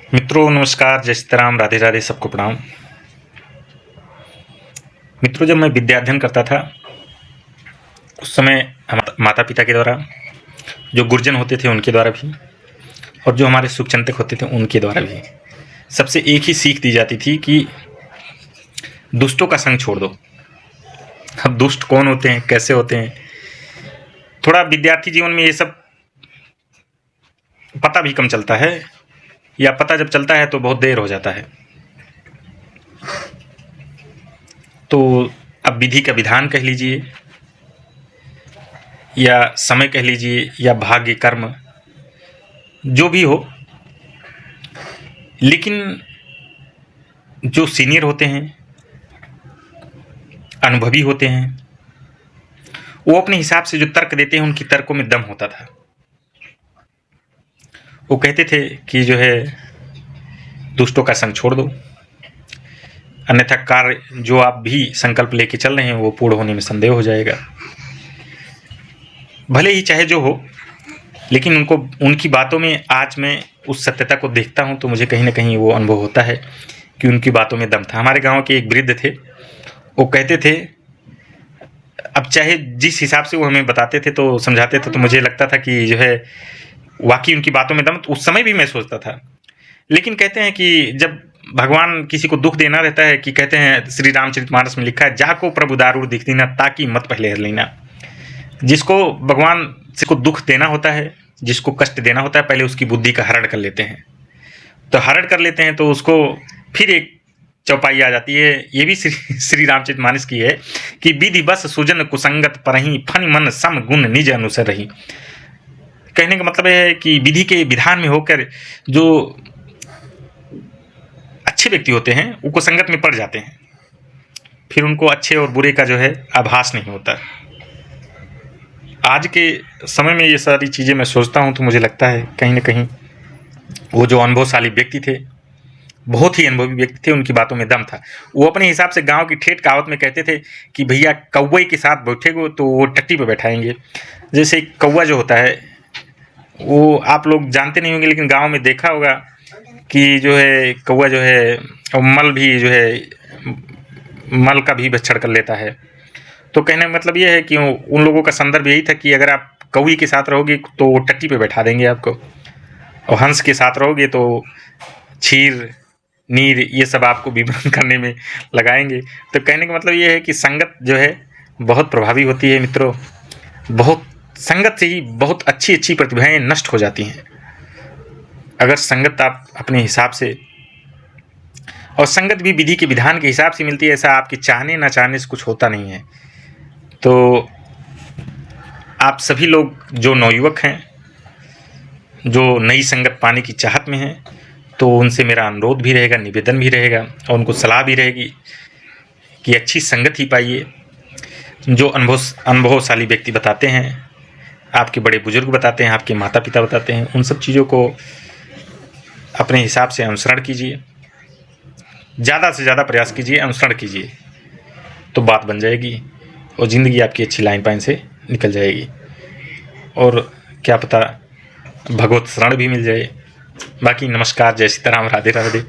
मित्रों नमस्कार, जय सीताराम, राधे राधे, सबको प्रणाम। मित्रों, जब मैं विद्या अध्ययन करता था उस समय माता पिता के द्वारा, जो गुरुजन होते थे उनके द्वारा भी, और जो हमारे शुभचिंतक होते थे उनके द्वारा भी सबसे एक ही सीख दी जाती थी कि दुष्टों का संग छोड़ दो। अब दुष्ट कौन होते हैं, कैसे होते हैं, थोड़ा विद्यार्थी जीवन में ये सब पता भी कम चलता है, या पता जब चलता है तो बहुत देर हो जाता है। तो अब विधि का विधान कह लीजिए, या समय कह लीजिए, या भाग्य कर्म, जो भी हो, लेकिन जो सीनियर होते हैं, अनुभवी होते हैं, वो अपने हिसाब से जो तर्क देते हैं उनकी तर्कों में दम होता था। वो कहते थे कि जो है दुष्टों का संग छोड़ दो, अन्यथा कार्य जो आप भी संकल्प लेके चल रहे हैं वो पूर्ण होने में संदेह हो जाएगा। भले ही चाहे जो हो, लेकिन उनकी बातों में आज मैं उस सत्यता को देखता हूँ तो मुझे कहीं ना कहीं वो अनुभव होता है कि उनकी बातों में दम था। हमारे गांव के एक वृद्ध थे, वो कहते थे, अब चाहे जिस हिसाब से वो हमें बताते थे तो समझाते थे तो मुझे लगता था कि जो है वाकई उनकी बातों में दम, तो उस समय भी मैं सोचता था। लेकिन कहते हैं कि जब भगवान किसी को दुख देना रहता है, कि कहते हैं श्री रामचरितमानस में लिखा है, जाको प्रभु दारूर दिख दीना ताकि मत पहले हर लेना। जिसको भगवान को दुख देना होता है, जिसको कष्ट देना होता है, पहले उसकी बुद्धि का हरण कर लेते हैं। तो हरण कर लेते हैं तो उसको फिर एक चौपाई आ जाती है, ये भी श्री रामचरितमानस की है कि विधि बस सुजन कुसंगत परही फन मन सम गुण निज अनुसर रही। कहने का मतलब है कि विधि के विधान में होकर जो अच्छे व्यक्ति होते हैं वो कुसंगत में पड़ जाते हैं, फिर उनको अच्छे और बुरे का जो है आभास नहीं होता। आज के समय में ये सारी चीज़ें मैं सोचता हूँ तो मुझे लगता है कहीं ना कहीं वो जो अनुभवशाली व्यक्ति थे, बहुत ही अनुभवी व्यक्ति थे, उनकी बातों में दम था। वो अपने हिसाब से गांव की ठेठ कहावत में कहते थे कि भैया कौवे के साथ बैठेगो तो वो टट्टी पे बैठाएंगे। जैसे कौवा जो होता है वो आप लोग जानते नहीं होंगे, लेकिन गांव में देखा होगा कि जो है कौवा जो है मल भी जो है मल का भी भक्षण कर लेता है। तो कहने का मतलब ये है कि उन लोगों का संदर्भ यही था कि अगर आप कौवे के साथ रहोगे तो वो टट्टी पे बैठा देंगे आपको, और हंस के साथ रहोगे तो क्षीर नीर ये सब आपको विवरण करने में लगाएंगे। तो कहने का मतलब ये है कि संगत जो है बहुत प्रभावी होती है मित्रों। बहुत संगत से ही बहुत अच्छी अच्छी प्रतिभाएं नष्ट हो जाती हैं। अगर संगत आप अपने हिसाब से, और संगत भी विधि के विधान के हिसाब से मिलती है, ऐसा आपके चाहने ना चाहने से कुछ होता नहीं है। तो आप सभी लोग जो नवयुवक हैं, जो नई संगत पाने की चाहत में हैं, तो उनसे मेरा अनुरोध भी रहेगा, निवेदन भी रहेगा, और उनको सलाह भी रहेगी कि अच्छी संगत ही पाइए। जो अनुभवशाली व्यक्ति बताते हैं, आपके बड़े बुजुर्ग बताते हैं, आपके माता पिता बताते हैं, उन सब चीज़ों को अपने हिसाब से अनुसरण कीजिए। ज़्यादा से ज़्यादा प्रयास कीजिए, अनुसरण कीजिए, तो बात बन जाएगी और ज़िंदगी आपकी अच्छी लाइन पाइन से निकल जाएगी, और क्या पता भगवत शरण भी मिल जाए। बाकी नमस्कार, जय सीताराम, राधे राधे।